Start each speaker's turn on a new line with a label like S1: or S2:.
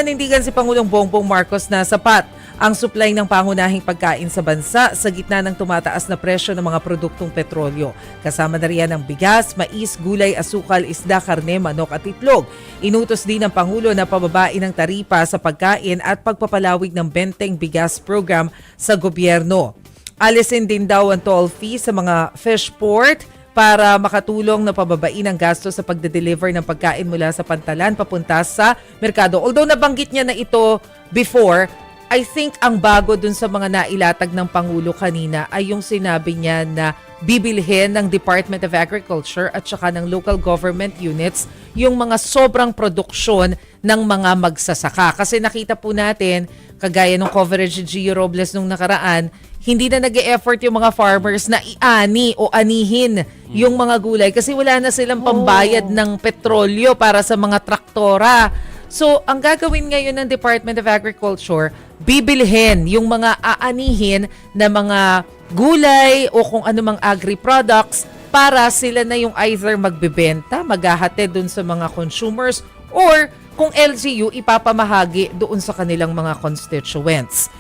S1: Nanindigan si Pangulong Bongbong Marcos na sapat ang supply ng pangunahing pagkain sa bansa sa gitna ng tumataas na presyo ng mga produktong petrolyo. Kasama na riyan ang bigas, mais, gulay, asukal, isda, karne, manok at itlog. Inutos din ng Pangulo na pababain ng taripa sa pagkain at pagpapalawig ng benteng bigas program sa gobyerno. Alisin din daw ang toll fee sa mga fish port para makatulong na pababain ang gasto sa pagde-deliver ng pagkain mula sa pantalan papunta sa merkado. Although nabanggit niya na ito before, I think ang bago dun sa mga nailatag ng Pangulo kanina ay yung sinabi niya na bibilhin ng Department of Agriculture at saka ng local government units yung mga sobrang produksyon ng mga magsasaka. Kasi nakita po natin, kagaya ng coverage ni Gio Robles nung nakaraan, hindi na nag-e-effort yung mga farmers na iani o anihin yung mga gulay kasi wala na silang pambayad ng petrolyo para sa mga traktora. So, ang gagawin ngayon ng Department of Agriculture, bibilhin yung mga aanihin na mga gulay o kung anumang agri-products para sila na yung either magbebenta, maghahatid dun sa mga consumers, or kung LGU, ipapamahagi doon sa kanilang mga constituents.